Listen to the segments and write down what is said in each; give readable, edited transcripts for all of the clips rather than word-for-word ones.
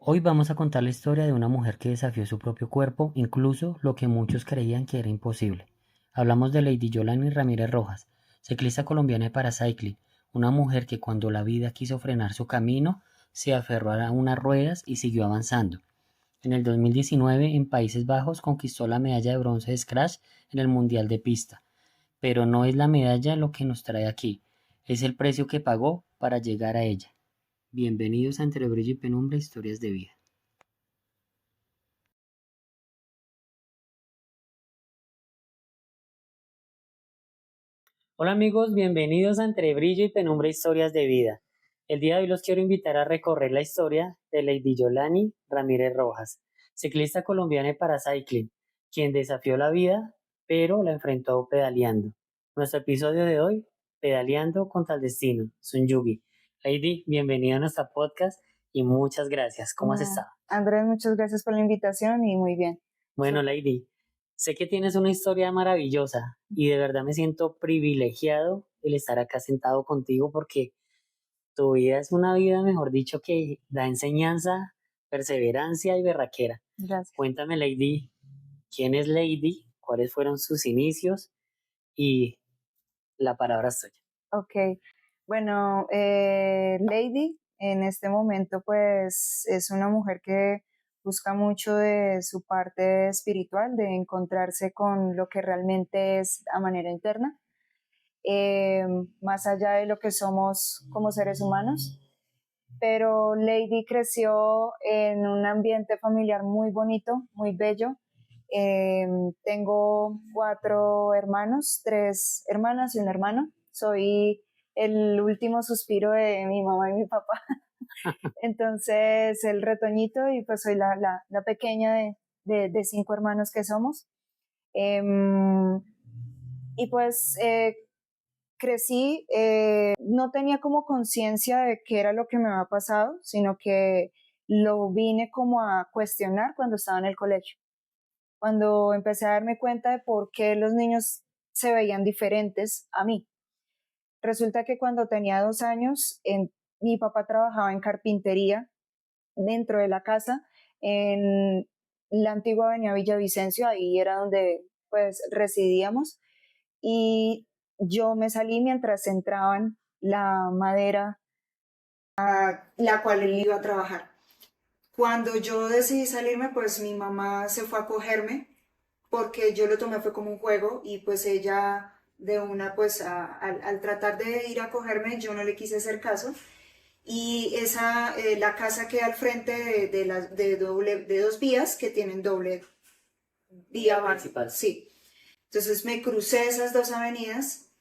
Hoy vamos a contar la historia de una mujer que desafió su propio cuerpo, incluso lo que muchos creían que era imposible. Hablamos de Lady Yolani Ramírez Rojas, ciclista colombiana de Paracycling, una mujer que cuando la vida quiso frenar su camino, se aferró a unas ruedas y siguió avanzando. En el 2019, en Países Bajos, conquistó la medalla de bronce de Scratch en el Mundial de Pista. Pero no es la medalla lo que nos trae aquí, es el precio que pagó para llegar a ella. Bienvenidos a Entre Brillo y Penumbra, Historias de Vida. Hola amigos, bienvenidos a Entre Brillo y Penumbra Historias de Vida. El día de hoy los quiero invitar a recorrer la historia de Lady Yolani Ramírez Rojas, ciclista colombiana de Paracycling, quien desafió la vida, pero la enfrentó pedaleando. Nuestro episodio de hoy, Pedaleando contra el Destino, Sunyugi. Lady, bienvenida a nuestro podcast y muchas gracias. ¿Cómo has estado? Andrés, muchas gracias por la invitación y muy bien. Bueno, Lady, sé que tienes una historia maravillosa y de verdad me siento privilegiado el estar acá sentado contigo porque tu vida es una vida, mejor dicho, que da enseñanza, perseverancia y berraquera. Gracias. Cuéntame, Lady, ¿quién es Lady? ¿Cuáles fueron sus inicios? Y la palabra es tuya. Ok, bueno, Lady en este momento pues es una mujer que busca mucho de su parte espiritual, de encontrarse con lo que realmente es a manera interna, más allá de lo que somos como seres humanos. Pero Lady creció en un ambiente familiar muy bonito, muy bello. Tengo 4 hermanos, 3 hermanas y un hermano. Soy el último suspiro de mi mamá y mi papá. Entonces, el retoñito y pues soy la pequeña de 5 hermanos que somos. Em, y pues crecí, no tenía como conciencia de qué era lo que me había pasado, sino que lo vine como a cuestionar cuando estaba en el colegio. Cuando empecé a darme cuenta de por qué los niños se veían diferentes a mí. Resulta que cuando tenía 2 años, mi papá trabajaba en carpintería dentro de la casa, en la antigua avenida Villavicencio, ahí era donde pues residíamos, y yo me salí mientras entraban la madera la cual él iba a trabajar. Cuando yo decidí salirme, pues mi mamá se fue a cogerme porque yo lo tomé fue como un juego y pues ella de una pues al tratar de ir a cogerme yo no le quise hacer caso y la casa queda al frente de 2 vías que tienen doble vía principal. Sí. Entonces me crucé esas 2 avenidas,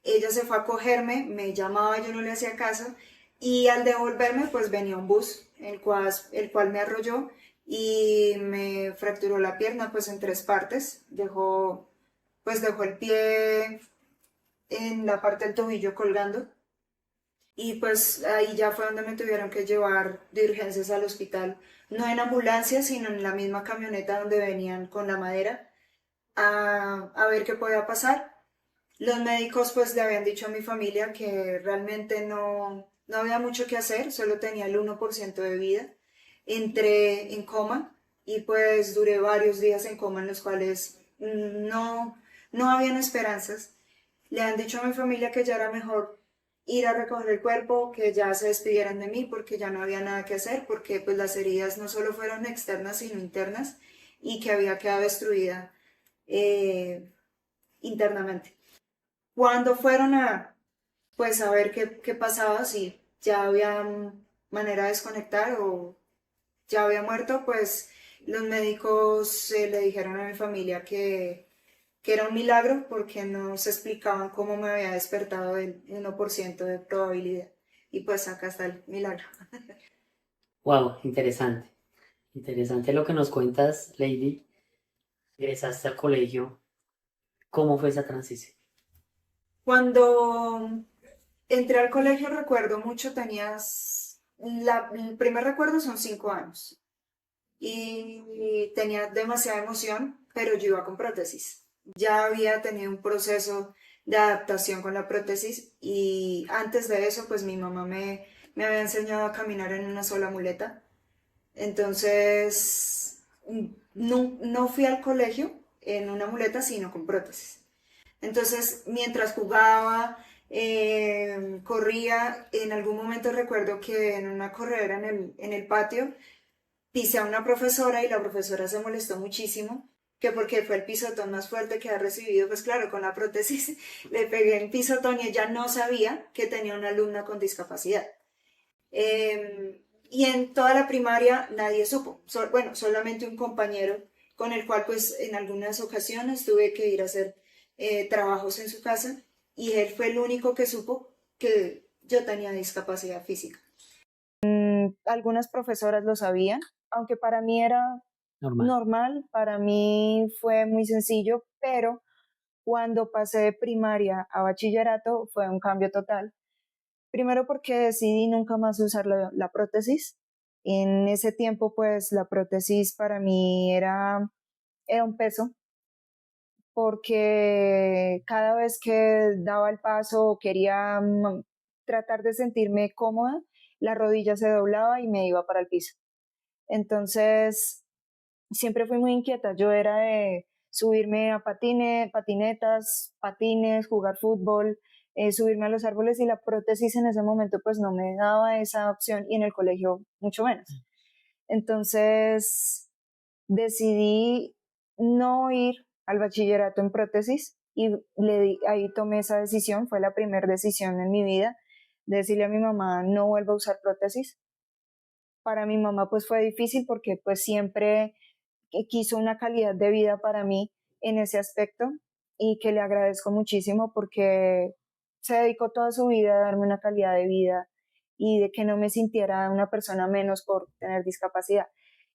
ella se fue a cogerme, me llamaba, yo no le hacía caso, y al devolverme pues venía un bus, el cual me arrolló y me fracturó la pierna pues en 3 partes, dejó el pie en la parte del tobillo colgando, y pues ahí ya fue donde me tuvieron que llevar de urgencias al hospital, no en ambulancia, sino en la misma camioneta donde venían con la madera, a ver qué podía pasar. Los médicos pues le habían dicho a mi familia que realmente no había mucho que hacer, solo tenía el 1% de vida. Entré en coma y pues duré varios días en coma en los cuales no habían esperanzas. Le han dicho a mi familia que ya era mejor ir a recoger el cuerpo, que ya se despidieran de mí porque ya no había nada que hacer, porque pues las heridas no solo fueron externas sino internas y que había quedado destruida internamente. Cuando fueron pues a ver qué pasaba, si ya había manera de desconectar o ya había muerto, pues los médicos le dijeron a mi familia que era un milagro porque no se explicaban cómo me había despertado el 1% de probabilidad. Y pues acá está el milagro. Wow, interesante. Interesante lo que nos cuentas, Lady. Ingresaste al colegio. ¿Cómo fue esa transición? Cuando entré al colegio recuerdo mucho, el primer recuerdo son 5 años. Y tenía demasiada emoción, pero yo iba con prótesis. Ya había tenido un proceso de adaptación con la prótesis y antes de eso, pues mi mamá me había enseñado a caminar en una sola muleta. Entonces, no fui al colegio en una muleta, sino con prótesis. Entonces, mientras jugaba, corría, en algún momento recuerdo que en una corredera en el patio pisé a una profesora y la profesora se molestó muchísimo, que porque fue el pisotón más fuerte que ha recibido, pues claro, con la prótesis le pegué el pisotón y ella no sabía que tenía una alumna con discapacidad. Y en toda la primaria nadie supo, bueno, solamente un compañero con el cual pues en algunas ocasiones tuve que ir a hacer trabajos en su casa y él fue el único que supo que yo tenía discapacidad física. Algunas profesoras lo sabían, aunque para mí era Normal. normal, para mí fue muy sencillo, pero cuando pasé de primaria a bachillerato fue un cambio total. Primero porque decidí nunca más usar la prótesis. En ese tiempo, pues la prótesis para mí era un peso, porque cada vez que daba el paso o quería tratar de sentirme cómoda, la rodilla se doblaba y me iba para el piso. Entonces, siempre fui muy inquieta. Yo era de subirme a patinetas, patines, jugar fútbol, subirme a los árboles y la prótesis en ese momento pues no me daba esa opción y en el colegio mucho menos. Entonces decidí no ir al bachillerato en prótesis y ahí tomé esa decisión, fue la primera decisión en mi vida, de decirle a mi mamá no vuelvo a usar prótesis. Para mi mamá pues fue difícil porque pues siempre que quiso una calidad de vida para mí en ese aspecto y que le agradezco muchísimo porque se dedicó toda su vida a darme una calidad de vida y de que no me sintiera una persona menos por tener discapacidad.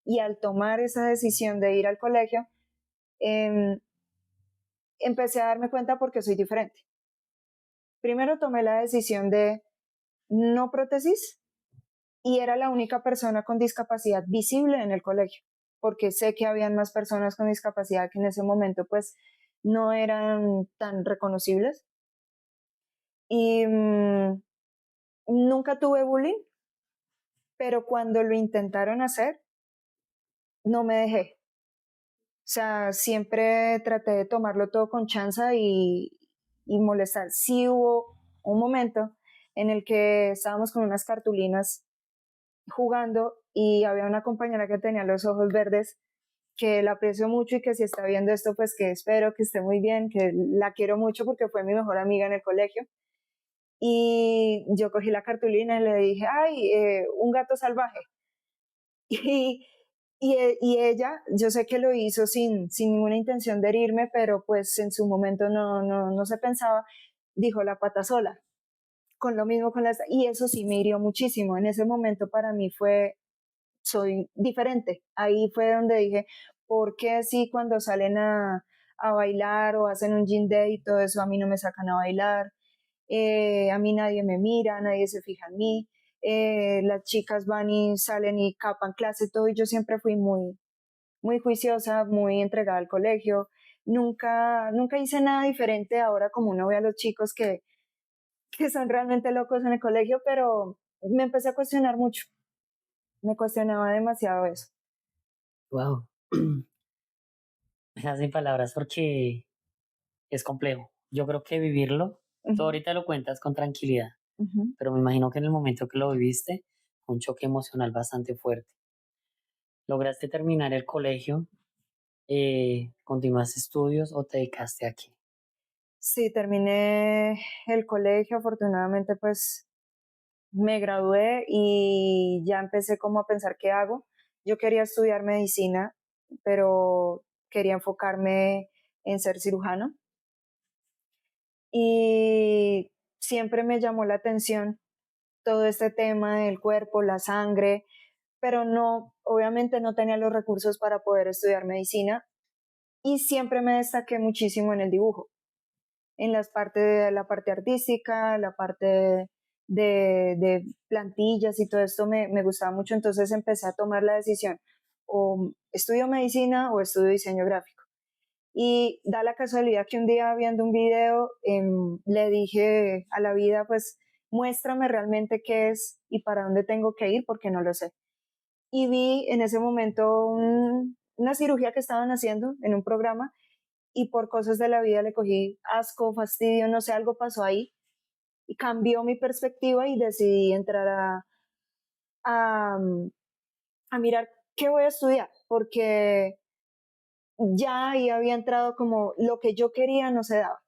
Y al tomar esa decisión de ir al colegio, eh, empecé a darme cuenta porque soy diferente. Primero tomé la decisión de no prótesis y era la única persona con discapacidad visible en el colegio, porque sé que habían más personas con discapacidad que en ese momento pues no eran tan reconocibles. Y nunca tuve bullying, pero cuando lo intentaron hacer, no me dejé. O sea, siempre traté de tomarlo todo con chanza y molestar. Sí hubo un momento en el que estábamos con unas cartulinas jugando y había una compañera que tenía los ojos verdes que la aprecio mucho y que si está viendo esto, pues que espero que esté muy bien, que la quiero mucho porque fue mi mejor amiga en el colegio. Y yo cogí la cartulina y le dije, ay, un gato salvaje. Y, y ella, yo sé que lo hizo sin ninguna intención de herirme, pero pues en su momento no se pensaba, dijo la pata sola. Con lo mismo con las... Y eso sí me hirió muchísimo. En ese momento para mí fue soy diferente. Ahí fue donde dije, ¿por qué si cuando salen a bailar o hacen un gym day y todo eso, a mí no me sacan a bailar? A mí nadie me mira, nadie se fija en mí. Las chicas van y salen y capan clase, todo, y yo siempre fui muy juiciosa, muy entregada al colegio. Nunca hice nada diferente ahora como uno ve a los chicos que son realmente locos en el colegio, pero me empecé a cuestionar mucho. Me cuestionaba demasiado eso. Wow. Me dejas sin palabras porque es complejo. Yo creo que vivirlo, tú Ujú, ahorita lo cuentas con tranquilidad, ujú. pero me imagino que en el momento que lo viviste, fue un choque emocional bastante fuerte. ¿Lograste terminar el colegio? ¿Continuaste estudios o te dedicaste a qué? Sí, terminé el colegio, afortunadamente pues me gradué y ya empecé como a pensar qué hago. Yo quería estudiar medicina, pero quería enfocarme en ser cirujano y siempre me llamó la atención todo este tema del cuerpo, la sangre, pero no, obviamente no tenía los recursos para poder estudiar medicina y siempre me destaqué muchísimo en el dibujo. En la parte artística, la parte de plantillas y todo esto me gustaba mucho, entonces empecé a tomar la decisión, o estudio medicina o estudio diseño gráfico. Y da la casualidad que un día viendo un video le dije a la vida, pues muéstrame realmente qué es y para dónde tengo que ir porque no lo sé. y vi en ese momento una cirugía que estaban haciendo en un programa y por cosas de la vida le cogí asco, fastidio, no sé, algo pasó ahí y cambió mi perspectiva y decidí entrar a, a mirar qué voy a estudiar, porque ya ahí había entrado como lo que yo quería no se daba.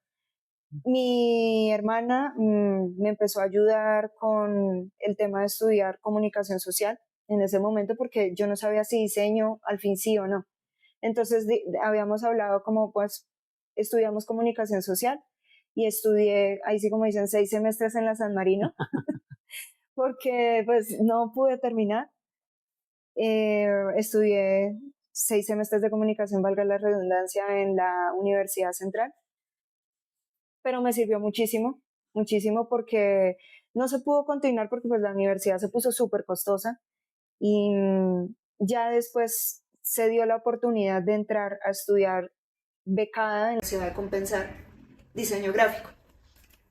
Mi hermana me empezó a ayudar con el tema de estudiar comunicación social en ese momento porque yo no sabía si diseño al fin sí o no. Entonces habíamos hablado como pues estudiamos comunicación social y estudié, ahí sí como dicen, 6 semestres en la San Marino porque pues no pude terminar. Estudié 6 semestres de comunicación, valga la redundancia, en la Universidad Central, pero me sirvió muchísimo, muchísimo porque no se pudo continuar porque pues la universidad se puso súper costosa y ya después se dio la oportunidad de entrar a estudiar becada en la ciudad de Compensar diseño gráfico.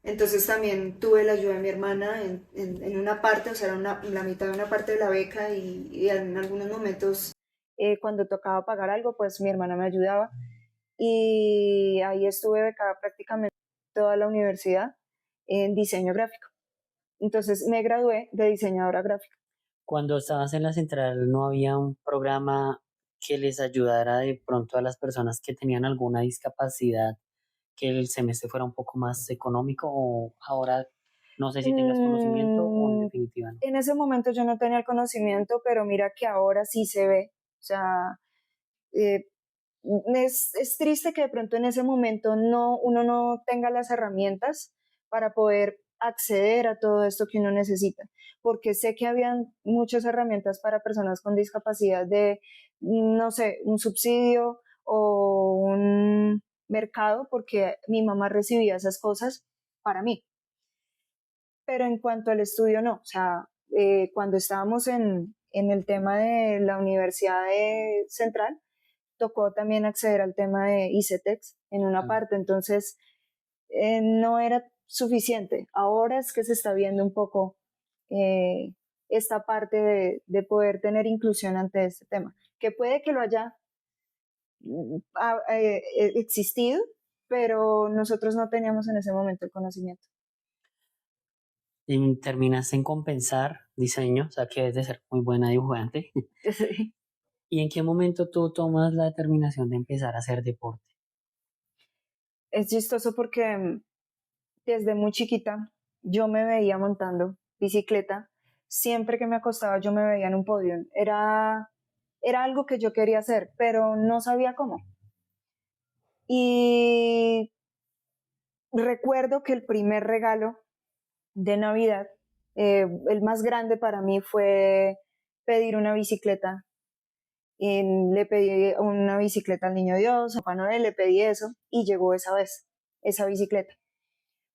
Entonces también tuve la ayuda de mi hermana en una parte, o sea, era la mitad de una parte de la beca y en algunos momentos cuando tocaba pagar algo, pues mi hermana me ayudaba y ahí estuve becada prácticamente toda la universidad en diseño gráfico. Entonces me gradué de diseñadora gráfica. Cuando estabas en la central, ¿no había un programa que les ayudara de pronto a las personas que tenían alguna discapacidad, que el semestre fuera un poco más económico? O ahora no sé si tengas conocimiento o en Mm, definitiva no. en ese momento yo no tenía el conocimiento, pero mira que ahora sí se ve. O sea, eh, es triste que de pronto en ese momento uno no tenga las herramientas para poder acceder a todo esto que uno necesita, porque sé que habían muchas herramientas para personas con discapacidad de, no sé, un subsidio o un mercado, porque mi mamá recibía esas cosas para mí. Pero en cuanto al estudio, no. O sea, cuando estábamos en el tema de la Universidad Central, tocó también acceder al tema de ICETEX en una Claro. parte, entonces no era suficiente. Ahora es que se está viendo un poco eh, esta parte de poder tener inclusión ante este tema, que puede que lo haya existido, pero nosotros no teníamos en ese momento el conocimiento. Y terminaste en compensar diseño, o sea que debes de ser muy buena dibujante. ¿Y en qué momento tú tomas la determinación de empezar a hacer deporte? Es chistoso porque desde muy chiquita yo me veía montando bicicleta. Siempre que me acostaba yo me veía en un podio. Era algo que yo quería hacer, pero no sabía cómo. Y recuerdo que el primer regalo de Navidad, el más grande para mí fue pedir una bicicleta. Le pedí una bicicleta al Niño Dios, a Papá Noel, le pedí eso y llegó esa vez, esa bicicleta.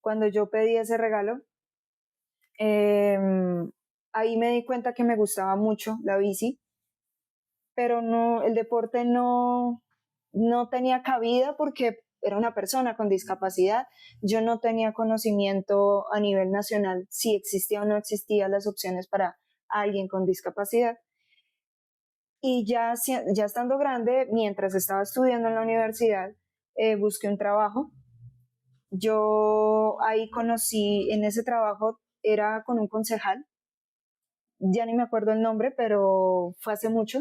Cuando yo pedí ese regalo, eh, ahí me di cuenta que me gustaba mucho la bici, pero no, el deporte no tenía cabida porque era una persona con discapacidad. Yo no tenía conocimiento a nivel nacional si existía o no existían las opciones para alguien con discapacidad. Y ya estando grande, mientras estaba estudiando en la universidad, busqué un trabajo. Yo ahí conocí, en ese trabajo era con un concejal, ya ni me acuerdo el nombre, pero fue hace mucho.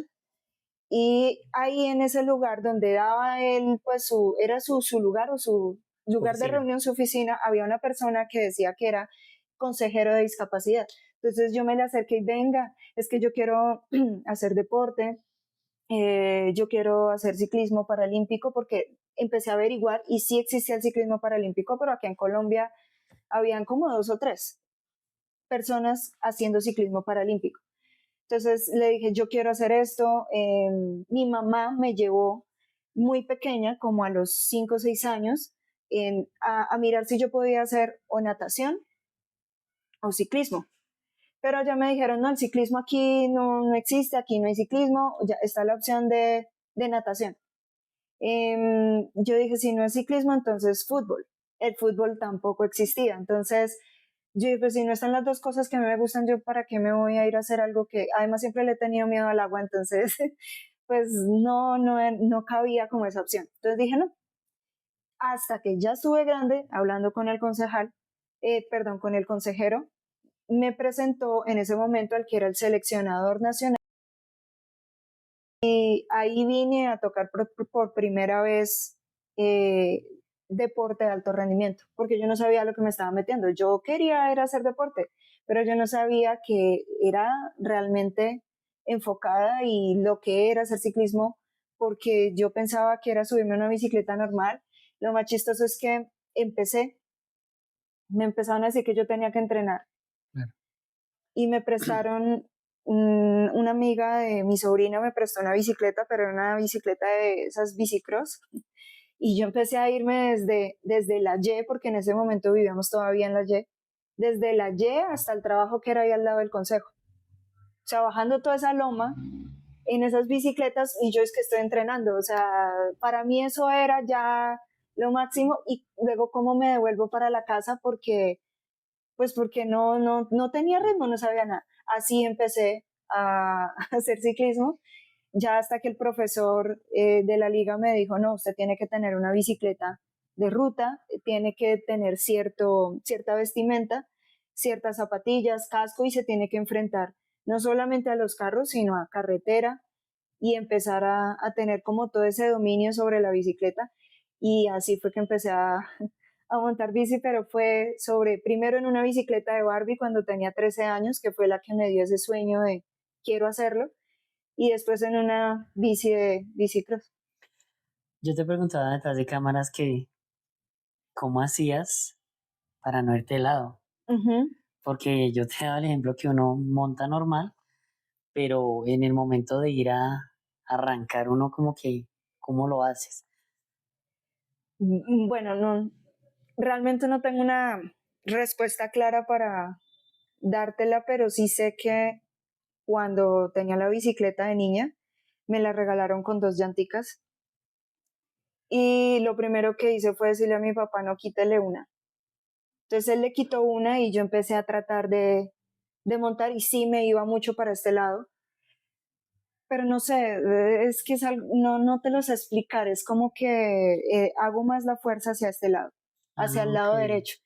Y ahí en ese lugar donde daba él, pues era su lugar o su lugar de Oficina. reunión, su oficina, había una persona que decía que era consejero de discapacidad. Entonces yo me le acerqué y venga, es que yo quiero hacer deporte, yo quiero hacer ciclismo paralímpico porque empecé a averiguar y sí existía el ciclismo paralímpico, pero aquí en Colombia habían como 2 o 3 personas haciendo ciclismo paralímpico. Entonces le dije, yo quiero hacer esto. Mi mamá me llevó muy pequeña, como a los 5 o 6 años, a mirar si yo podía hacer o natación o ciclismo. Pero ya me dijeron, no, el ciclismo aquí no existe, aquí no hay ciclismo, ya está la opción de natación. Yo dije, si no es ciclismo, entonces fútbol. El fútbol tampoco existía. Entonces Yo dije, pues si no están las dos cosas que a mí me gustan, yo para qué me voy a ir a hacer algo que, además siempre le he tenido miedo al agua, entonces pues no cabía como esa opción. Entonces dije, no, hasta que ya estuve grande, hablando con el concejal, perdón, con el consejero, me presentó en ese momento al que era el seleccionador nacional. Y ahí vine a tocar por primera vez eh, deporte de alto rendimiento, porque yo no sabía lo que me estaba metiendo. Yo quería era hacer deporte, pero yo no sabía que era realmente enfocada y lo que era hacer ciclismo, porque yo pensaba que era subirme a una bicicleta normal. Lo más chistoso es que me empezaron a decir que yo tenía que entrenar Claro. y me prestaron, una amiga de mi sobrina me prestó una bicicleta, pero era una bicicleta de esas bicicross. Y yo empecé a irme desde la Y, porque en ese momento vivíamos todavía en la Y, desde la Y hasta el trabajo que era ahí al lado del consejo. O sea, bajando toda esa loma en esas bicicletas y yo es que estoy entrenando. O sea, para mí eso era ya lo máximo y luego cómo me devuelvo para la casa porque pues porque no tenía ritmo, no sabía nada. Así empecé a, a hacer ciclismo, ya hasta que el profesor de la liga me dijo, no, usted tiene que tener una bicicleta de ruta, tiene que tener cierta vestimenta, ciertas zapatillas, casco y se tiene que enfrentar no solamente a los carros, sino a carretera y empezar a tener como todo ese dominio sobre la bicicleta. Y así fue que empecé a montar bici, pero fue primero en una bicicleta de Barbie cuando tenía 13 años, que fue la que me dio ese sueño de quiero hacerlo, y después en una bici de bicicross. Yo te preguntaba detrás de cámaras que cómo hacías para no irte de lado, Ujú. porque yo te daba el ejemplo que uno monta normal, pero en el momento de ir a arrancar uno como que, ¿cómo lo haces? Bueno, no, realmente no tengo una respuesta clara para dártela, pero sí sé que cuando tenía la bicicleta de niña, me la regalaron con dos llanticas. Y lo primero que hice fue decirle a mi papá, no quítele una. Entonces él le quitó una y yo empecé a tratar de montar y sí me iba mucho para este lado. Pero no sé, es que no te lo sé explicar, es como que hago más la fuerza hacia este lado, hacia Ah, el ok. lado derecho.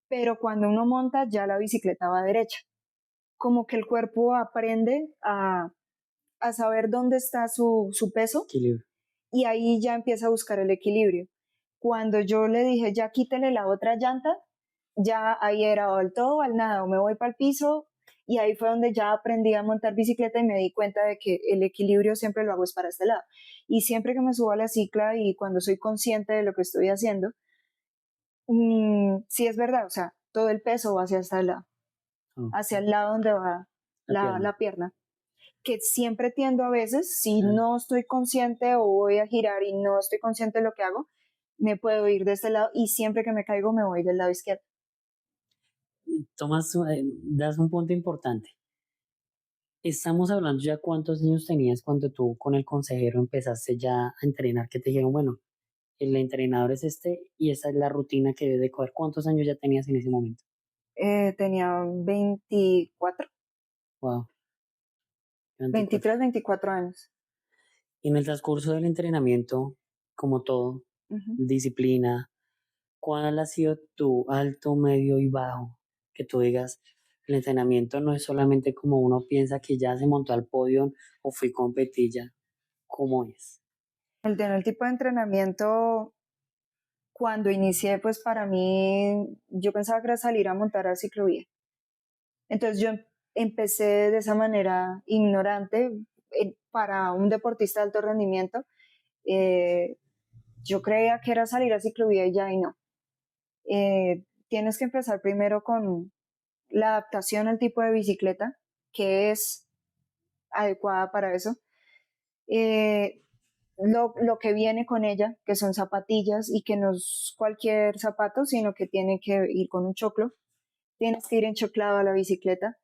Pero cuando uno monta ya la bicicleta va derecha. Como que el cuerpo aprende a saber dónde está su peso Equilibrio. y ahí ya empieza a buscar el equilibrio. Cuando yo le dije, ya quítele la otra llanta, ya ahí era o al todo o al nada, o me voy para el piso, y ahí fue donde ya aprendí a montar bicicleta y me di cuenta de que el equilibrio siempre lo hago es para este lado. Y siempre que me subo a la cicla y cuando soy consciente de lo que estoy haciendo, sí es verdad, o sea, todo el peso va hacia Ok. el lado donde va La pierna. la pierna, que siempre tiendo a veces, si Claro. no estoy consciente o voy a girar y no estoy consciente de lo que hago, me puedo ir de este lado y siempre que me caigo me voy del lado izquierdo. Das un punto importante. Estamos hablando ya cuántos años tenías cuando tú con el consejero empezaste ya a entrenar, que te dijeron, bueno, el entrenador es este y esta es la rutina que debes de coger. ¿Cuántos años ya tenías en ese momento? Tenía 24, Wow, 24. 23, 24 años. Y en el transcurso del entrenamiento, como todo, Ujú. disciplina, ¿cuál ha sido tu alto, medio y bajo? Que tú digas, el entrenamiento no es solamente como uno piensa que ya se montó al podio o fui competilla. ¿Cómo es? El tipo de entrenamiento, cuando inicié, pues para mí, yo pensaba que era salir a montar a ciclovía. Entonces yo empecé de esa manera ignorante para un deportista de alto rendimiento. Eh, yo creía que era salir a ciclovía y ya, y no. Tienes que empezar primero con la adaptación al tipo de bicicleta, que es adecuada para eso. Eh, lo que viene con ella, que son zapatillas y que no es cualquier zapato, sino que tiene que ir con un choclo. Tienes que ir enchoclado a la bicicleta.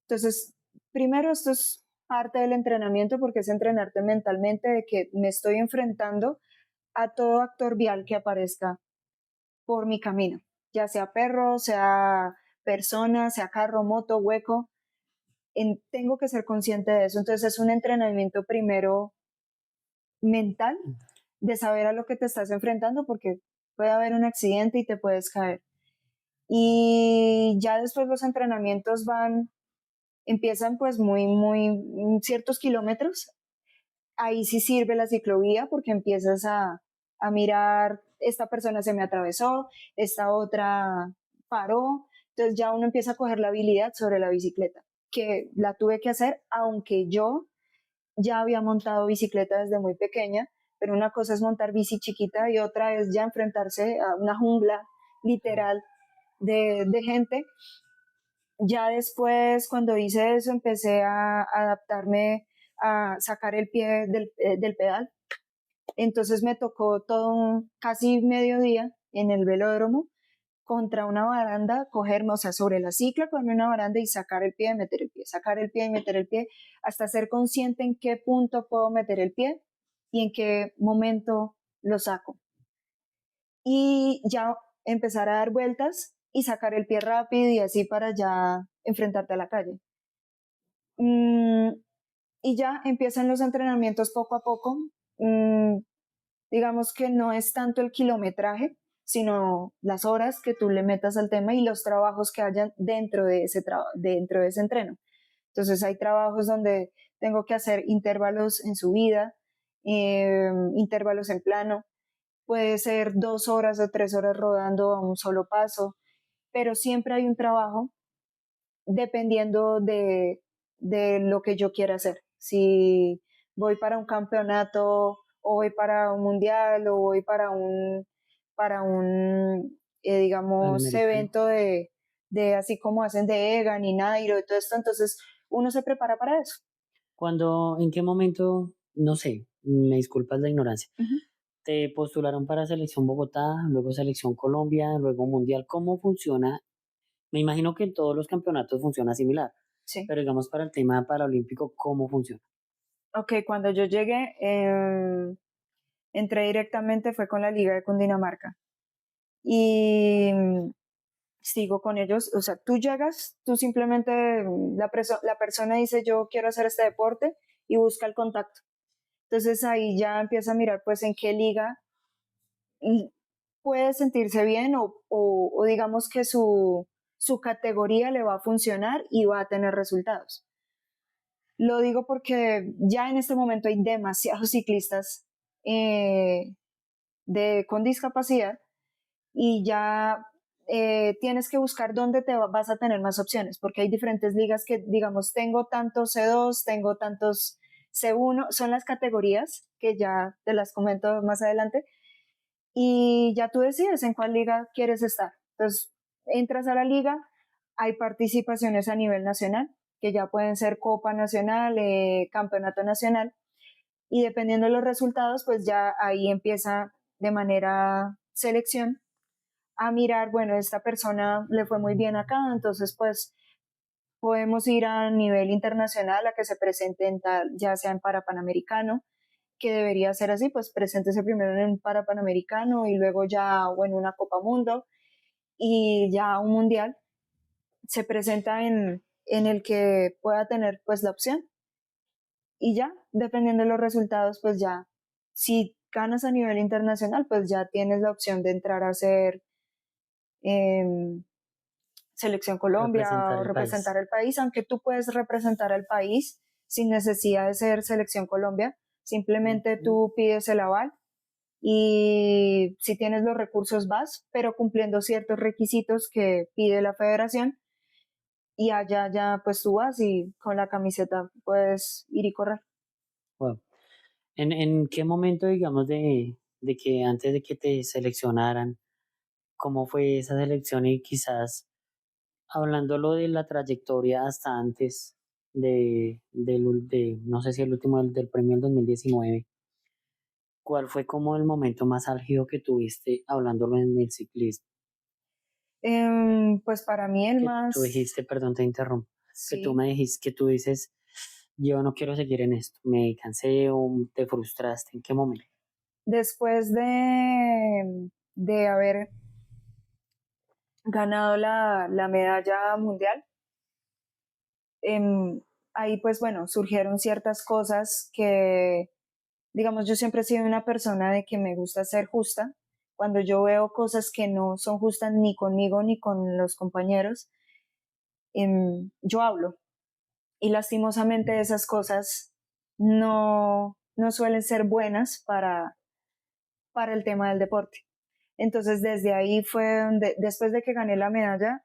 Entonces, primero esto es parte del entrenamiento porque es entrenarte mentalmente de que me estoy enfrentando a todo actor vial que aparezca por mi camino, ya sea perro, sea persona, sea carro, moto, hueco, tengo que ser consciente de eso. Entonces es un entrenamiento primero mental de saber a lo que te estás enfrentando porque puede haber un accidente y te puedes caer. Y ya después los entrenamientos empiezan pues ciertos kilómetros. Ahí sí sirve la ciclovía porque empiezas a mirar, esta persona se me atravesó, esta otra paró, entonces ya uno empieza a coger la habilidad sobre la bicicleta, que la tuve que hacer aunque yo ya había montado bicicleta desde muy pequeña, pero una cosa es montar bici chiquita y otra es ya enfrentarse a una jungla literal de gente. Ya después, cuando hice eso, empecé a adaptarme a sacar el pie del pedal. Entonces me tocó casi mediodía en el velódromo contra una baranda, cogerme, o sea, sobre la cicla, cogerme una baranda y sacar el pie, meter el pie, sacar el pie y meter el pie, hasta ser consciente en qué punto puedo meter el pie y en qué momento lo saco. Y ya empezar a dar vueltas y sacar el pie rápido y así para ya enfrentarte a la calle. Mm, y ya empiezan los entrenamientos poco a poco. Mm, digamos que no es tanto el kilometraje, sino las horas que tú le metas al tema y los trabajos que hayan dentro de ese entreno. Entonces hay trabajos donde tengo que hacer intervalos en subida, intervalos en plano, puede ser 2 horas o 3 horas rodando a un solo paso, pero siempre hay un trabajo dependiendo de lo que yo quiera hacer. Si voy para un campeonato o voy para un mundial o voy para un digamos, Panamericano. evento de así como hacen de Egan y Nairo y todo esto, entonces uno se prepara para eso. ¿En qué momento, no sé, me disculpas la ignorancia, Uh -huh. te postularon para Selección Bogotá, luego Selección Colombia, luego Mundial? ¿Cómo funciona? Me imagino que en todos los campeonatos funciona similar, Sí. pero digamos para el tema paralímpico, ¿cómo funciona? Ok, cuando yo llegué, entré directamente, fue con la Liga de Cundinamarca. Y sigo con ellos, o sea, tú llegas, tú simplemente, la persona dice yo quiero hacer este deporte y busca el contacto. Entonces ahí ya empieza a mirar pues en qué liga puede sentirse bien o digamos que su categoría le va a funcionar y va a tener resultados. Lo digo porque ya en este momento hay demasiados ciclistas con discapacidad y ya tienes que buscar dónde vas a tener más opciones, porque hay diferentes ligas que, digamos, tengo tantos C2, tengo tantos C1, son las categorías que ya te las comento más adelante, y ya tú decides en cuál liga quieres estar. Entonces, entras a la liga, hay participaciones a nivel nacional, que ya pueden ser Copa Nacional, Campeonato Nacional, y dependiendo de los resultados, pues ya ahí empieza de manera selección a mirar, bueno, esta persona le fue muy bien acá, entonces pues podemos ir a nivel internacional a que se presente ya sea en Parapanamericano, que debería ser así, pues preséntese primero en el Parapanamericano y luego ya o en una Copa Mundo y ya un Mundial se presenta en el que pueda tener pues la opción y ya, dependiendo de los resultados, pues ya, si ganas a nivel internacional, pues ya tienes la opción de entrar a ser eh, Selección Colombia Representar o el representar país. el país, aunque tú puedes representar al país sin necesidad de ser Selección Colombia, simplemente Ujú. tú pides el aval y si tienes los recursos vas, pero cumpliendo ciertos requisitos que pide la federación y allá ya pues tú vas y con la camiseta puedes ir y correr. Wow. ¿En qué momento, digamos, de que antes de que te seleccionaran, cómo fue esa selección y quizás hablándolo de la trayectoria hasta antes no sé si el último del premio del 2019, ¿cuál fue como el momento más álgido que tuviste hablándolo en el ciclismo? Pues para mí el Que tú más, dijiste, perdón, te interrumpo, que tú sí, me dijiste, que tú dices, yo no quiero seguir en esto, me cansé o te frustraste, ¿en qué momento? después de haber ganado la medalla mundial. Em, Ahí pues bueno, surgieron ciertas cosas que, digamos, yo siempre he sido una persona de que me gusta ser justa. Cuando yo veo cosas que no son justas ni conmigo ni con los compañeros, yo hablo. Y lastimosamente esas cosas no suelen ser buenas para el tema del deporte. Entonces desde ahí fue donde, después de que gané la medalla,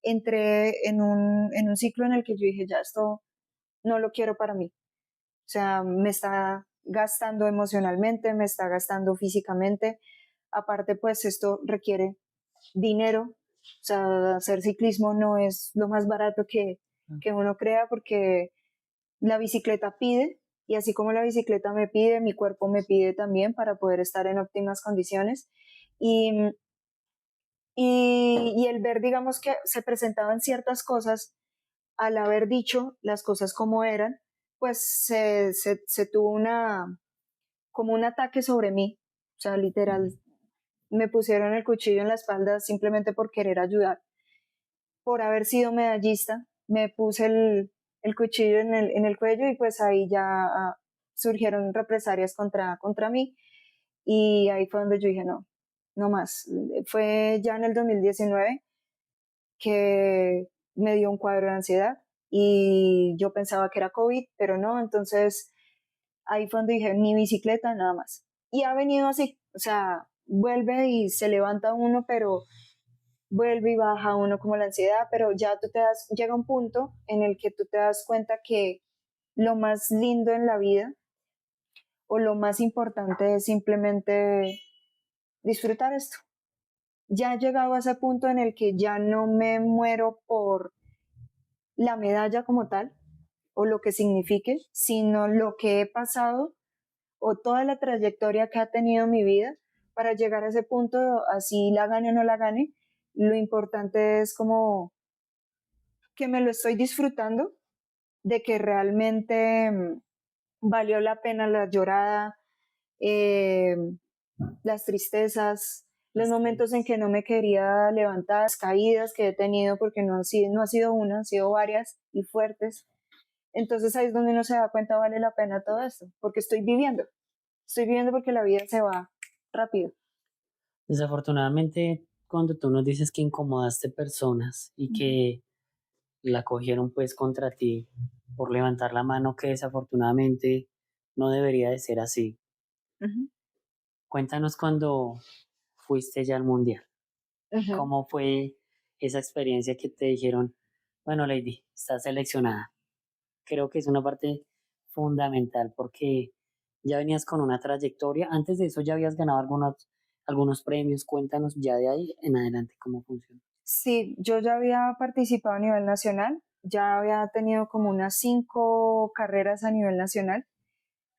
entré en un ciclo en el que yo dije, ya esto no lo quiero para mí. O sea, me está gastando emocionalmente, me está gastando físicamente. Aparte, pues esto requiere dinero. O sea, hacer ciclismo no es lo más barato que uno crea porque la bicicleta pide y así como la bicicleta me pide, mi cuerpo me pide también para poder estar en óptimas condiciones. Y, y el ver, digamos, que se presentaban ciertas cosas al haber dicho las cosas como eran, pues se tuvo como un ataque sobre mí. O sea, literal, me pusieron el cuchillo en la espalda simplemente por querer ayudar. Por haber sido medallista, me puse el cuchillo en el cuello y pues ahí ya surgieron represalias contra mí. Y ahí fue donde yo dije, no, no más. Fue ya en el 2019 que me dio un cuadro de ansiedad y yo pensaba que era COVID, pero no, entonces ahí fue donde dije, ni bicicleta, nada más. Y ha venido así, o sea, vuelve y se levanta uno, pero vuelve y baja uno como la ansiedad, pero ya llega un punto en el que tú te das cuenta que lo más lindo en la vida o lo más importante es simplemente disfrutar esto. Ya he llegado a ese punto en el que ya no me muero por la medalla como tal o lo que signifique, sino lo que he pasado o toda la trayectoria que ha tenido mi vida para llegar a ese punto, así la gane o no la gane. Lo importante es como que me lo estoy disfrutando, de que realmente valió la pena la llorada, eh, las tristezas, los momentos en que no me quería levantar, las caídas que he tenido, porque no ha sido una, han sido varias y fuertes. Entonces ahí es donde uno se da cuenta vale la pena todo esto, porque estoy viviendo porque la vida se va rápido. Desafortunadamente, cuando tú nos dices que incomodaste personas y que la cogieron pues contra ti por levantar la mano, que desafortunadamente no debería de ser así. Ujú, Cuéntanos cuando fuiste ya al mundial. ujú. ¿Cómo fue esa experiencia que te dijeron, bueno, Lady, estás seleccionada? Creo que es una parte fundamental porque ya venías con una trayectoria. Antes de eso ya habías ganado algunos premios. Cuéntanos ya de ahí en adelante cómo funciona. Sí, yo ya había participado a nivel nacional, ya había tenido como unas 5 carreras a nivel nacional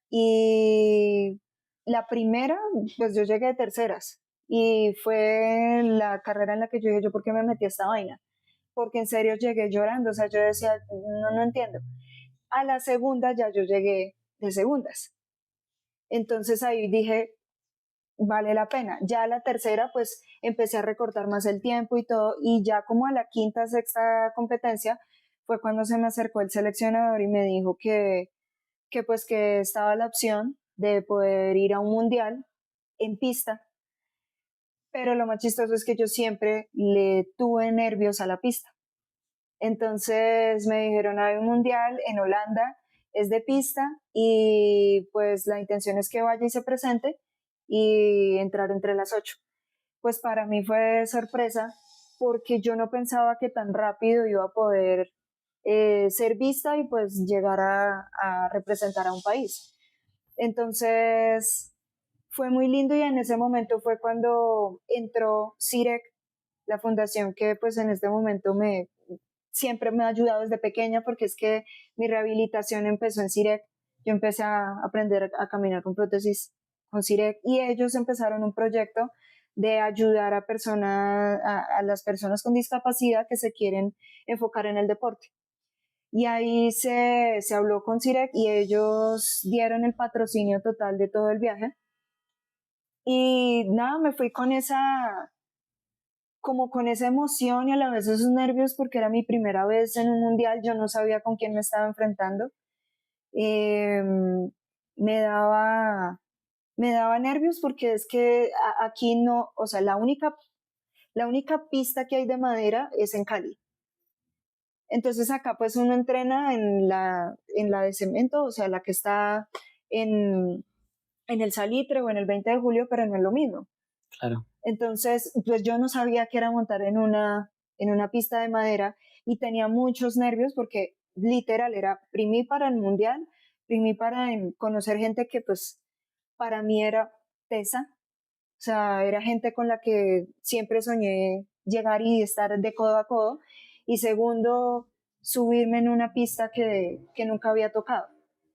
y la primera, pues yo llegué de terceras y fue la carrera en la que yo dije, ¿yo por qué me metí a esta vaina? Porque en serio llegué llorando, o sea, yo decía, no entiendo. A la segunda ya yo llegué de segundas. Entonces ahí dije, vale la pena. Ya a la tercera, pues empecé a recortar más el tiempo y todo, y ya como a la quinta, sexta competencia, fue cuando se me acercó el seleccionador y me dijo que pues que estaba la opción de poder ir a un mundial en pista, pero lo más chistoso es que yo siempre le tuve nervios a la pista. Entonces me dijeron, hay un mundial en Holanda, es de pista y pues la intención es que vaya y se presente y entrar entre las 8. Pues para mí fue sorpresa porque yo no pensaba que tan rápido iba a poder ser vista y pues llegar a representar a un país. Entonces fue muy lindo y en ese momento fue cuando entró CIREC, la fundación que pues en este momento siempre me ha ayudado desde pequeña porque es que mi rehabilitación empezó en CIREC. Yo empecé a aprender a caminar con prótesis con CIREC y ellos empezaron un proyecto de ayudar a las personas con discapacidad que se quieren enfocar en el deporte. Y ahí se habló con CIREC y ellos dieron el patrocinio total de todo el viaje. Y nada, me fui como con esa emoción y a la vez esos nervios porque era mi primera vez en un mundial, yo no sabía con quién me estaba enfrentando. Eh, me daba, me daba nervios porque es que aquí no, o sea, la única pista que hay de madera es en Cali. Entonces acá pues uno entrena en la de cemento, o sea, la que está en, en el Salitre o en el 20 de julio, pero no es lo mismo. Claro, Entonces, pues yo no sabía que era montar en una pista de madera y tenía muchos nervios porque literal era primí para el mundial, primí para conocer gente que pues para mí era tesa, o sea, era gente con la que siempre soñé llegar y estar de codo a codo. Y segundo, subirme en una pista que nunca había tocado.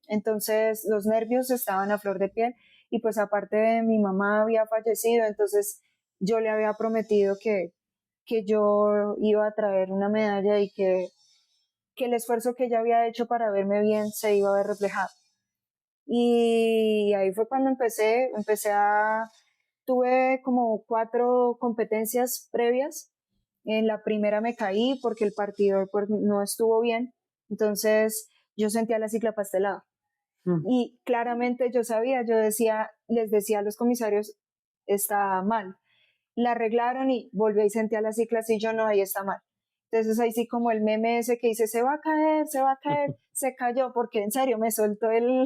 Entonces los nervios estaban a flor de piel y pues aparte de mi mamá había fallecido, entonces yo le había prometido que yo iba a traer una medalla y que el esfuerzo que ella había hecho para verme bien se iba a ver reflejado. Y ahí fue cuando tuve como 4 competencias previas. En la primera me caí porque el partidor pues, no estuvo bien, entonces yo sentía la cicla pastelada. mm, Y claramente yo sabía, les decía a los comisarios, está mal. La arreglaron y volví y sentía la cicla así, yo no, ahí está mal. Entonces ahí sí como el meme ese que dice, se va a caer, se cayó, porque en serio me soltó el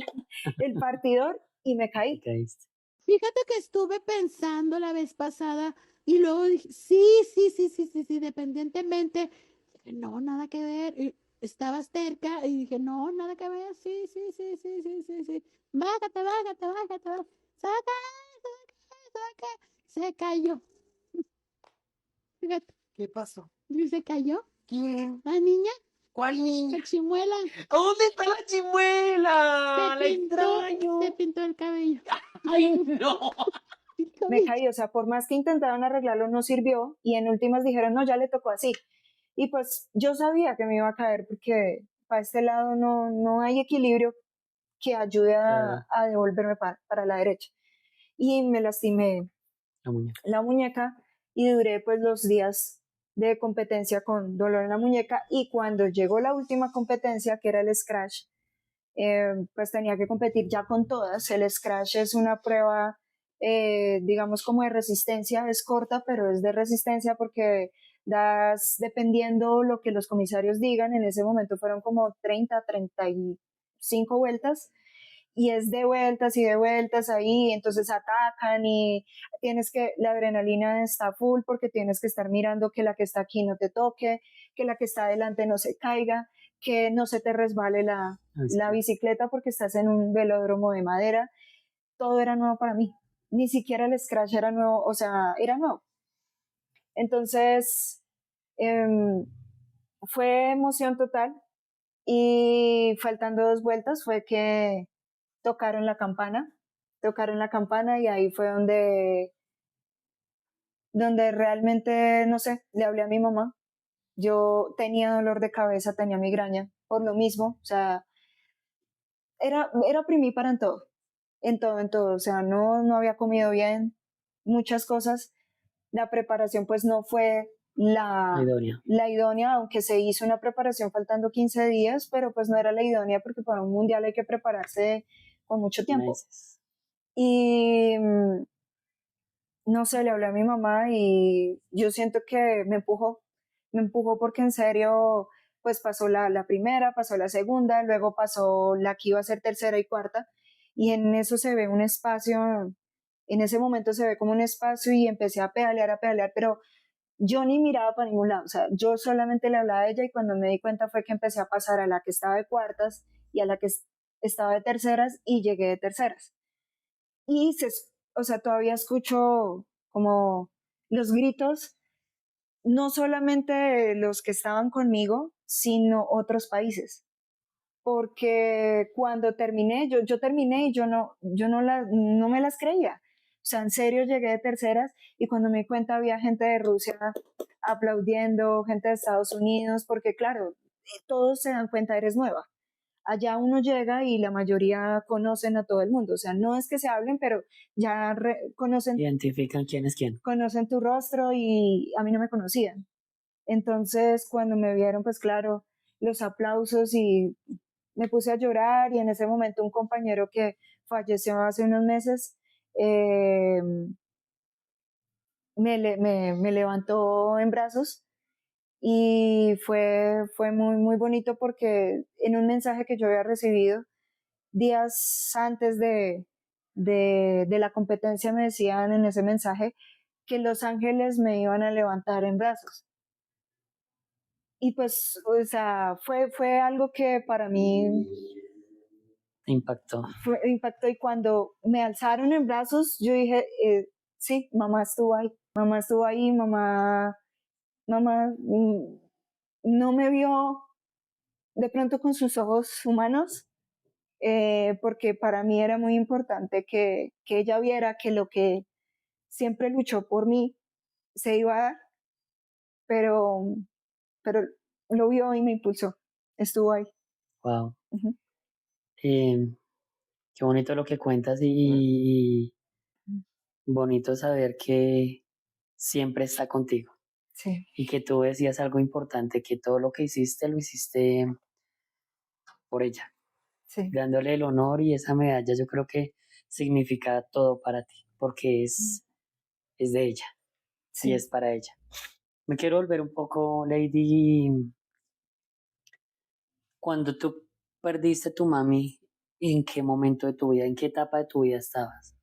partidor y me te caí. caíste. Fíjate que estuve pensando la vez pasada y luego dije, sí, independientemente, dije, no, nada que ver. Y estabas cerca y dije, no, nada que ver, sí. Bájate, bájate. Saca, saca. Se cayó. Fíjate, ¿Qué pasó? y se cayó. ¿Quién? La niña, ¿Cuál niña? la chimuela, ¿Dónde está la chimuela? se La extraño. pintó el cabello. Ay, no. El Me cabello. caí, o sea, por más que intentaron arreglarlo no sirvió y en últimas dijeron, no, ya le tocó así. Y pues yo sabía que me iba a caer porque para este lado no hay equilibrio que ayude Claro, a devolverme para la derecha. Y me lastimé la muñeca. la muñeca y duré pues los días de competencia con dolor en la muñeca y cuando llegó la última competencia que era el scratch, pues tenía que competir ya con todas. El scratch es una prueba, digamos como de resistencia, es corta pero es de resistencia porque das, dependiendo lo que los comisarios digan, en ese momento fueron como 35 vueltas y es de vueltas ahí, entonces atacan y la adrenalina está full porque tienes que estar mirando que la que está aquí no te toque, que la que está adelante no se caiga, que no se te resbale Ay, la sí. bicicleta porque estás en un velódromo de madera. Todo era nuevo para mí, ni siquiera el scratch era nuevo, o sea, era nuevo. Entonces, eh, fue emoción total y faltando 2 vueltas fue que tocaron la campana, tocaron la campana y ahí fue donde realmente, no sé, le hablé a mi mamá. Yo tenía dolor de cabeza, tenía migraña, por lo mismo, o sea, era primípara en todo, o sea, no había comido bien, muchas cosas. La preparación pues no fue La idónea. la idónea, aunque se hizo una preparación faltando 15 días, pero pues no era la idónea porque para un mundial hay que prepararse con mucho tiempo. Meses. Y no sé, le hablé a mi mamá y yo siento que me empujó porque en serio, pues pasó la primera, pasó la segunda, luego pasó la que iba a ser tercera y cuarta, y en eso se ve un espacio, en ese momento se ve como un espacio y empecé a pedalear, pero yo ni miraba para ningún lado, o sea, yo solamente le hablaba a ella y cuando me di cuenta fue que empecé a pasar a la que estaba de cuartas y a la que estaba de terceras y llegué de terceras y o sea, todavía escucho como los gritos, no solamente de los que estaban conmigo, sino otros países. Porque cuando terminé, yo terminé y no me las creía. O sea, en serio llegué de terceras y cuando me di cuenta había gente de Rusia aplaudiendo, gente de Estados Unidos, porque claro, todos se dan cuenta, eres nueva. allá uno llega y la mayoría conocen a todo el mundo, o sea, no es que se hablen, pero ya Identifican quién es quién. conocen tu rostro y a mí no me conocían. Entonces, cuando me vieron, pues claro, los aplausos y me puse a llorar y en ese momento un compañero que falleció hace unos meses eh, me levantó en brazos y fue muy, muy bonito porque en un mensaje que yo había recibido días antes de la competencia me decían en ese mensaje que los ángeles me iban a levantar en brazos. Y pues, o sea, fue algo que para mí Impactó. impactó y cuando me alzaron en brazos, yo dije, sí, mamá estuvo ahí, mamá no me vio de pronto con sus ojos humanos, porque para mí era muy importante que ella viera que lo que siempre luchó por mí se iba a dar, pero, pero lo vio y me impulsó, estuvo ahí. Wow. Uh-huh. Qué bonito lo que cuentas y bonito saber que siempre está contigo Sí, y que tú decías algo importante, que todo lo que hiciste lo hiciste por ella, sí, dándole el honor y esa medalla yo creo que significa todo para ti, porque es de ella y sí. es para ella. Me quiero volver un poco, Lady, cuando tú perdiste tu mami, ¿en qué momento de tu vida, en qué etapa de tu vida estabas?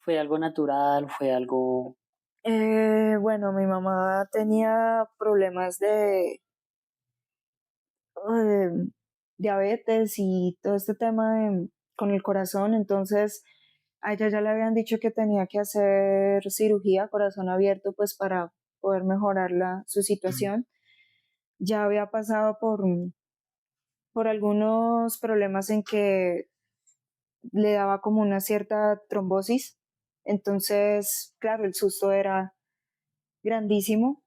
¿Fue algo natural? ¿Fue algo... Bueno, mi mamá tenía problemas de diabetes y todo este tema con el corazón, entonces a ella ya le habían dicho que tenía que hacer cirugía, corazón abierto, pues para poder mejorar su situación. Ya había pasado por algunos problemas en que le daba como una cierta trombosis, entonces, claro, el susto era grandísimo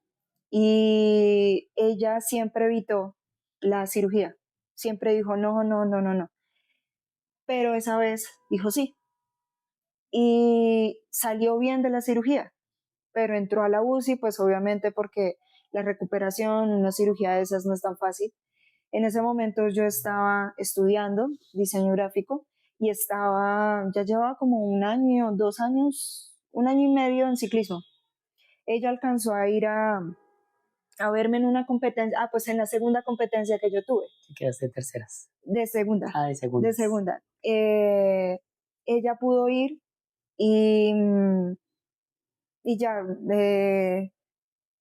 y ella siempre evitó la cirugía, siempre dijo no, no, no, no, no, pero esa vez dijo sí y salió bien de la cirugía, pero entró a la UCI, pues obviamente porque la recuperación, una cirugía de esas no es tan fácil. En ese momento yo estaba estudiando diseño gráfico y ya llevaba como un año, 2 años, un año y medio en ciclismo. Ella alcanzó a ir a verme en una competencia, pues en la segunda competencia que yo tuve. Te quedaste terceras. De segunda. Ah, de segundas. De segunda. Ella pudo ir y, y ya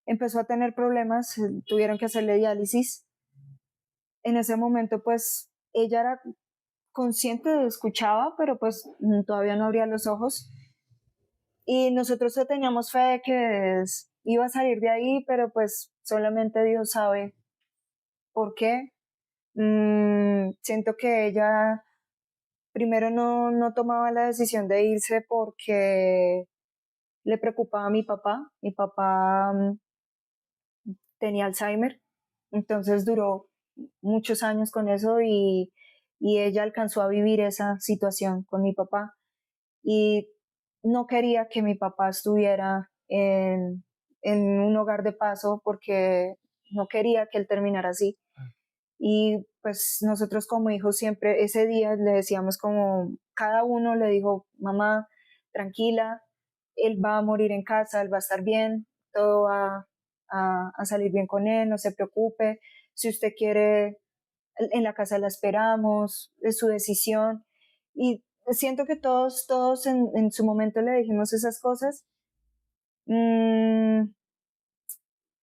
empezó a tener problemas, tuvieron que hacerle diálisis. En ese momento, pues ella era consciente, escuchaba, pero pues todavía no abría los ojos. Y nosotros teníamos fe de que iba a salir de ahí, pero pues solamente Dios sabe por qué. Siento que ella primero no tomaba la decisión de irse porque le preocupaba a mi papá. Mi papá tenía Alzheimer, entonces duró muchos años con eso y ella alcanzó a vivir esa situación con mi papá y no quería que mi papá estuviera en un hogar de paso porque no quería que él terminara así. Y pues nosotros como hijos siempre ese día le decíamos como, cada uno le dijo, mamá, tranquila, él va a morir en casa, él va a estar bien, todo va a salir bien con él, no se preocupe, si usted quiere, en la casa la esperamos, es su decisión. Y siento que todos en su momento le dijimos esas cosas.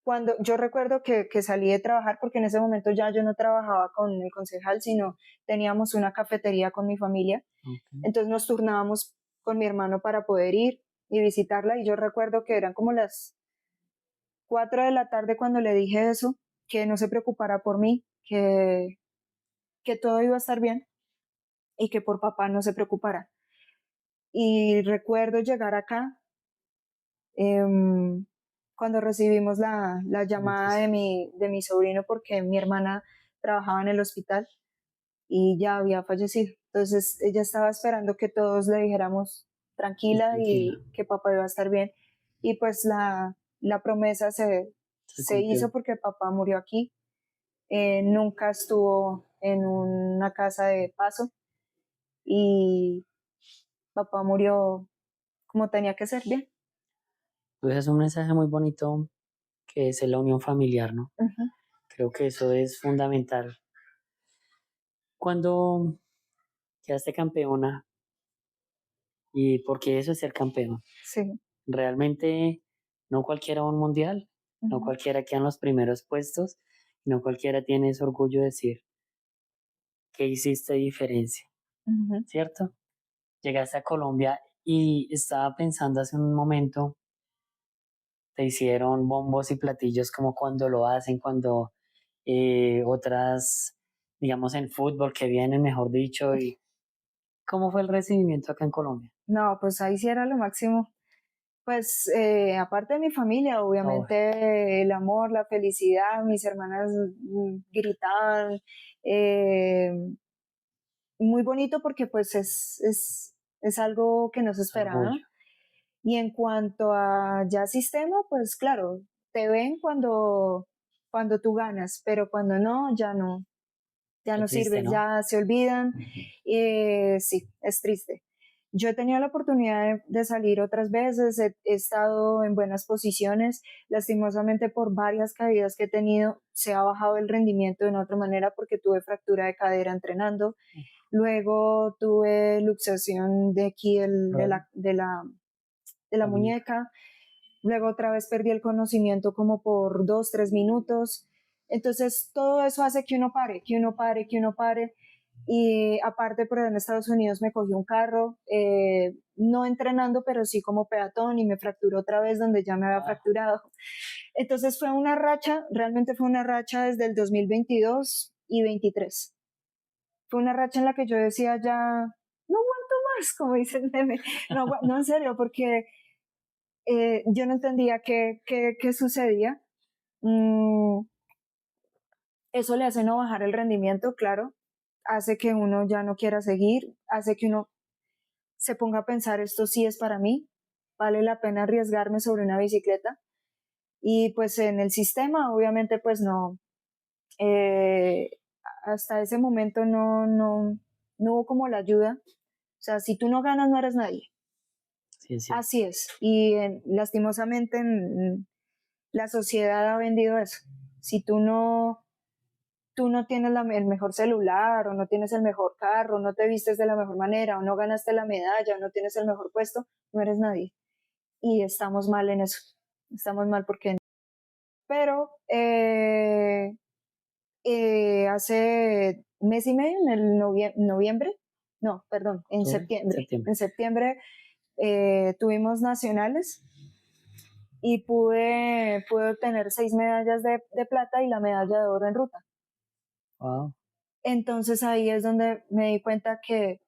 Cuando yo recuerdo que salí de trabajar, porque en ese momento ya yo no trabajaba con el concejal, sino teníamos una cafetería con mi familia, entonces nos turnábamos con mi hermano para poder ir y visitarla, y yo recuerdo que eran como las 4 de la tarde cuando le dije eso, que no se preocupara por mí, que todo iba a estar bien y que por papá no se preocupara. Y recuerdo llegar acá, cuando recibimos la llamada de mi sobrino porque mi hermana trabajaba en el hospital y ya había fallecido. Entonces ella estaba esperando que todos le dijéramos tranquila y Tranquila. que papá iba a estar bien. Y pues la promesa se hizo Cumplió. porque papá murió aquí. Nunca estuvo en una casa de paso y papá murió como tenía que ser, bien. Pues es un mensaje muy bonito que es la unión familiar, ¿no? Ujú. Creo que eso es fundamental. Cuando quedaste campeona, y porque eso es ser campeón, Sí. realmente no cualquiera va a un mundial, no Ujú. cualquiera queda en los primeros puestos, no cualquiera tiene ese orgullo de decir que hiciste diferencia, Ujú. ¿cierto? Llegaste a Colombia y estaba pensando hace un momento, te hicieron bombos y platillos como cuando lo hacen, cuando otras, digamos en fútbol que vienen, mejor dicho, y ¿cómo fue el recibimiento acá en Colombia? No, pues ahí sí era lo máximo. Pues aparte de mi familia, Oh, obviamente el amor, la felicidad, mis hermanas gritaban, eh, muy bonito porque pues es algo que no se esperaba, orgullo. ¿no? Y en cuanto a ya sistema, pues claro, te ven cuando tú ganas, pero cuando no, ya Qué no triste, sirves, ¿no? ya se olvidan. Sí, es triste. Yo he tenido la oportunidad de salir otras veces, he estado en buenas posiciones, lastimosamente por varias caídas que he tenido, se ha bajado el rendimiento de una otra manera porque tuve fractura de cadera entrenando, luego tuve luxación de aquí Rodri, de la la muñeca. muñeca, luego otra vez perdí el conocimiento como por 2, 3 minutos. Entonces todo eso hace que uno pare, que uno pare, que uno pare. Y aparte, por en Estados Unidos me cogí un carro, no entrenando, pero sí como peatón y me fracturó otra vez donde ya me había Ah, fracturado. Entonces fue una racha, realmente fue una racha desde el 2022 y 23. Fue una racha en la que yo decía ya, no aguanto más, como dice el meme. No, no en serio, porque yo no entendía qué sucedía. Mm, eso le hace no bajar el rendimiento, claro, hace que uno ya no quiera seguir, hace que uno se ponga a pensar, esto sí es para mí, vale la pena arriesgarme sobre una bicicleta. Y pues en el sistema, obviamente, pues no, eh, hasta ese momento no hubo como la ayuda. O sea, si tú no ganas, no eres nadie. sí, es cierto. Así es. Y lastimosamente la sociedad ha vendido eso. Si tú no tienes el mejor celular o no tienes el mejor carro, no te vistes de la mejor manera o no ganaste la medalla o no tienes el mejor puesto, no eres nadie. Y estamos mal en eso. Estamos mal porque... Pero hace mes y medio, en el noviembre, no, perdón, en Octubre, septiembre. septiembre. En septiembre tuvimos nacionales y pude obtener 6 medallas de plata y la medalla de oro en ruta. Wow. Entonces ahí es donde me di cuenta que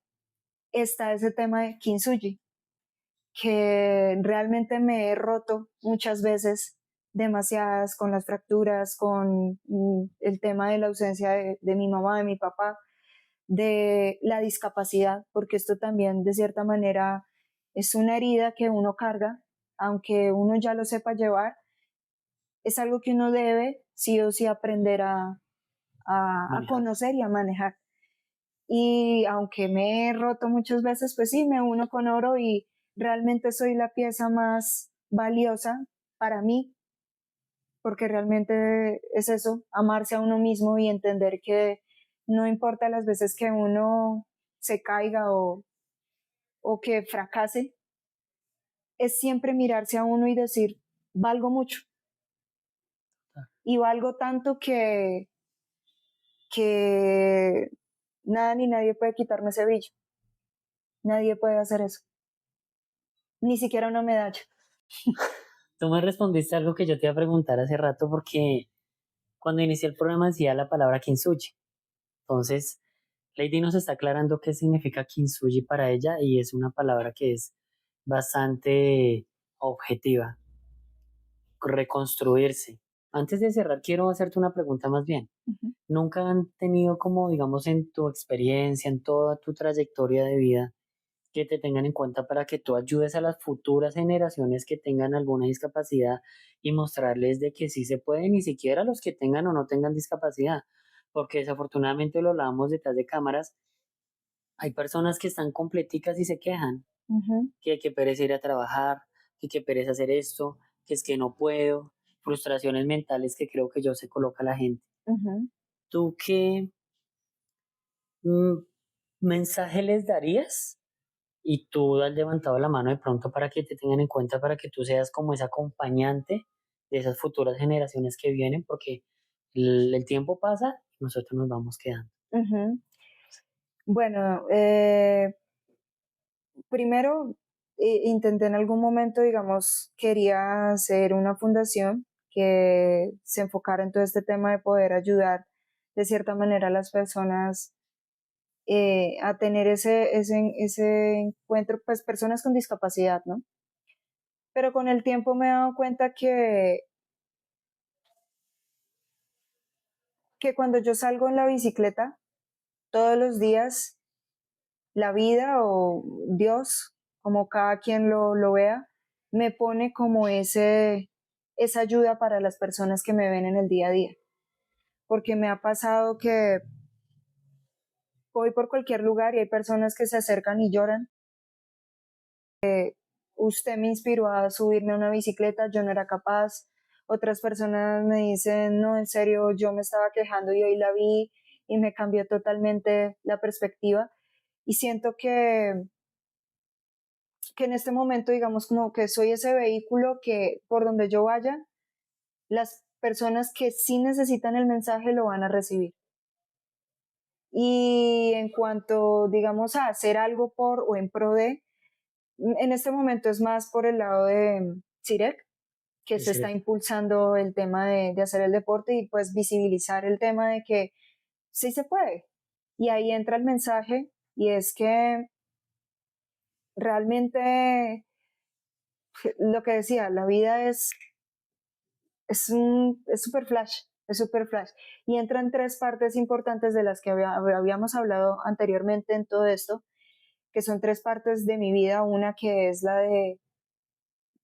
está ese tema de kintsugi, que realmente me he roto muchas veces, demasiadas, con las fracturas, con el tema de la ausencia de mi mamá, de mi papá, de la discapacidad, porque esto también de cierta manera es una herida que uno carga, aunque uno ya lo sepa llevar, es algo que uno debe sí o sí aprender a Manejar. conocer y a manejar. Y aunque me he roto muchas veces, pues sí, me uno con oro y realmente soy la pieza más valiosa para mí, porque realmente es eso, amarse a uno mismo y entender que no importa las veces que uno se caiga o que fracase, es siempre mirarse a uno y decir, valgo mucho y valgo tanto que nada ni nadie puede quitarme ese brillo, nadie puede hacer eso, ni siquiera una medalla. Tú me respondiste algo que yo te iba a preguntar hace rato porque cuando inicié el programa decía la palabra kintsugi. Entonces, Lady nos está aclarando qué significa kintsugi para ella y es una palabra que es bastante objetiva. Reconstruirse. Antes de cerrar, quiero hacerte una pregunta más bien. Ujú. ¿Nunca han tenido como, digamos, en tu experiencia, en toda tu trayectoria de vida, que te tengan en cuenta para que tú ayudes a las futuras generaciones que tengan alguna discapacidad y mostrarles de que sí se puede, ni siquiera los que tengan o no tengan discapacidad? Porque desafortunadamente lo hablábamos detrás de cámaras, hay personas que están completicas y se quejan, Ujú, que pereza ir a trabajar, que pereza hacer esto, que es que no puedo, frustraciones mentales que creo que yo se coloca la gente. ujú. ¿Tú qué mm, mensaje les darías? Y tú has levantado la mano de pronto para que te tengan en cuenta, para que tú seas como esa acompañante de esas futuras generaciones que vienen, porque el tiempo pasa y nosotros nos vamos quedando. Ujú. Bueno, primero intenté en algún momento, digamos, quería hacer una fundación que se enfocara en todo este tema de poder ayudar de cierta manera a las personas a tener ese encuentro, pues personas con discapacidad, ¿no? Pero con el tiempo me he dado cuenta que cuando yo salgo en la bicicleta, todos los días, la vida o Dios, como cada quien lo vea, me pone como esa ayuda para las personas que me ven en el día a día. Porque me ha pasado que voy por cualquier lugar y hay personas que se acercan y lloran. Usted me inspiró a subirme a una bicicleta, yo no era capaz. Otras personas me dicen, no, en serio, yo me estaba quejando y hoy la vi y me cambió totalmente la perspectiva. Y siento que en este momento, digamos, como que soy ese vehículo que por donde yo vaya, las personas que sí necesitan el mensaje lo van a recibir. Y en cuanto, digamos, a hacer algo por o en pro de, en este momento es más por el lado de CIREC, que Es se está decir, impulsando el tema de hacer el deporte y pues visibilizar el tema de que sí se puede. Y ahí entra el mensaje y es que realmente lo que decía, la vida es super flash, es super flash. Y entran tres partes importantes de las que habíamos hablado anteriormente en todo esto, que son tres partes de mi vida. Una que es la de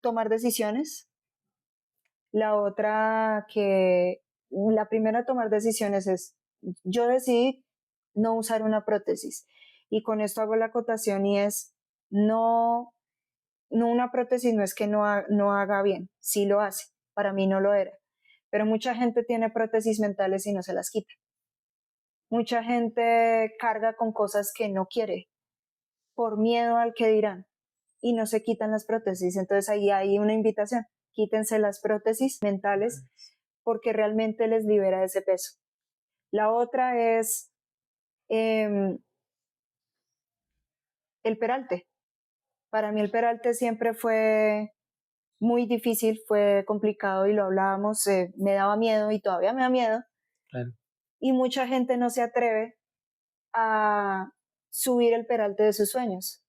tomar decisiones, la otra que, la primera tomar decisiones es, yo decidí no usar una prótesis. Y con esto hago la acotación y es, no, no una prótesis no es que no haga bien, sí lo hace, para mí no lo era. Pero mucha gente tiene prótesis mentales y no se las quita. Mucha gente carga con cosas que no quiere por miedo al que dirán y no se quitan las prótesis. Entonces ahí hay una invitación, quítense las prótesis mentales porque realmente les libera ese peso. La otra es eh, el peralte. Para mí el peralte siempre fue muy difícil, fue complicado y lo hablábamos, me daba miedo y todavía me da miedo. claro. Y mucha gente no se atreve a subir el peralte de sus sueños.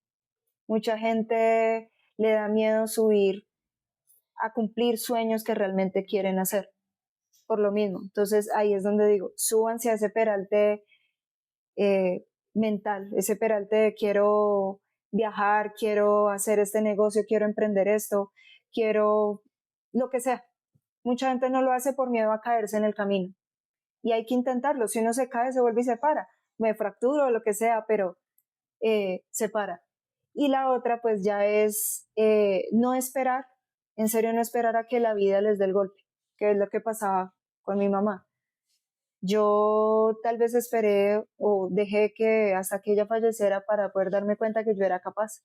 Mucha gente le da miedo subir a cumplir sueños que realmente quieren hacer, por lo mismo. Entonces ahí es donde digo, súbanse a ese peralte mental, ese peralte de quiero viajar, quiero hacer este negocio, quiero emprender esto, quiero lo que sea. Mucha gente no lo hace por miedo a caerse en el camino. Y hay que intentarlo. Si uno se cae, se vuelve y se para. Me fracturo o lo que sea, pero se para. Y la otra, pues ya es no esperar, en serio no esperar a que la vida les dé el golpe, que es lo que pasaba con mi mamá. Yo tal vez esperé o dejé que hasta que ella falleciera para poder darme cuenta que yo era capaz.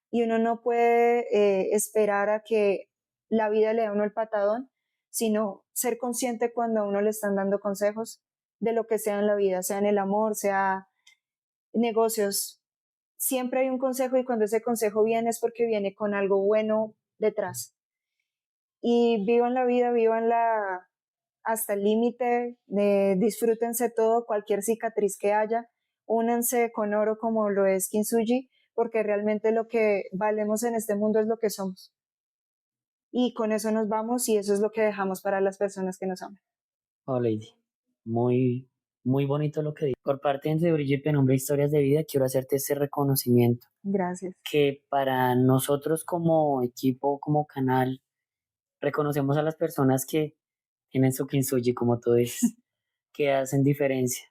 Y uno no puede esperar a que la vida le dé a uno el patadón, sino ser consciente cuando a uno le están dando consejos de lo que sea en la vida, sea en el amor, sea negocios. Siempre hay un consejo y cuando ese consejo viene es porque viene con algo bueno detrás. Y vivan la vida, vivanla hasta el límite, disfrútense todo, cualquier cicatriz que haya, únanse con oro como lo es Kintsugi, porque realmente lo que valemos en este mundo es lo que somos. y con eso nos vamos y eso es lo que dejamos para las personas que nos aman. Oh, Lady, muy, muy bonito lo que dices. Por parte de Brillo y Penumbra Historias de Vida, quiero hacerte ese reconocimiento Gracias. que para nosotros como equipo, como canal, reconocemos a las personas que tienen su kintsugi, como tú dices, que hacen diferencia,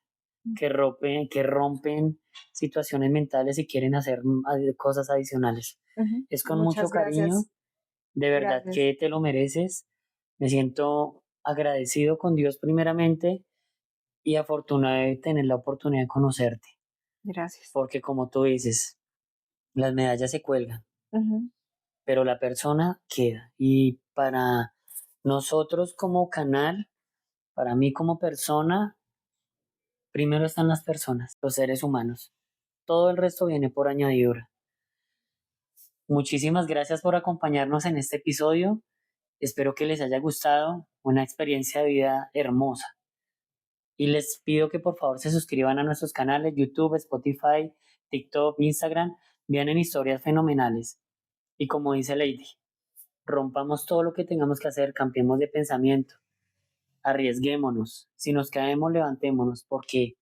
que rompen situaciones mentales y quieren hacer cosas adicionales. Ujú. Es con mucho Muchas cariño, gracias. de verdad Gracias. que te lo mereces. Me siento agradecido con Dios primeramente y afortunado de tener la oportunidad de conocerte, Gracias. porque como tú dices, las medallas se cuelgan, Ujú. pero la persona queda. Y para nosotros como canal, para mí como persona, primero están las personas, los seres humanos. Todo el resto viene por añadidura. Muchísimas gracias por acompañarnos en este episodio. Espero que les haya gustado, una experiencia de vida hermosa. Y les pido que por favor se suscriban a nuestros canales YouTube, Spotify, TikTok, Instagram. Vienen historias fenomenales. Y como dice Lady, rompamos todo lo que tengamos que hacer, cambiemos de pensamiento, arriesguémonos. Si nos caemos, levantémonos, porque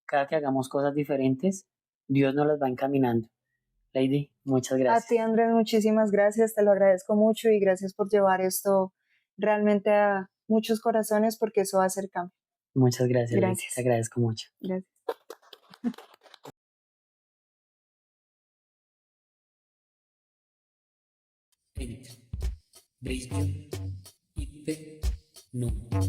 cada que hagamos cosas diferentes, Dios nos las va encaminando. Lady, muchas A ti, gracias. Andrés, muchísimas gracias, te lo agradezco mucho y gracias por llevar esto realmente a muchos corazones porque eso va a hacer cambio. Muchas gracias, Lady. Te Gracias. agradezco mucho. Gracias. Brillo y penumbra.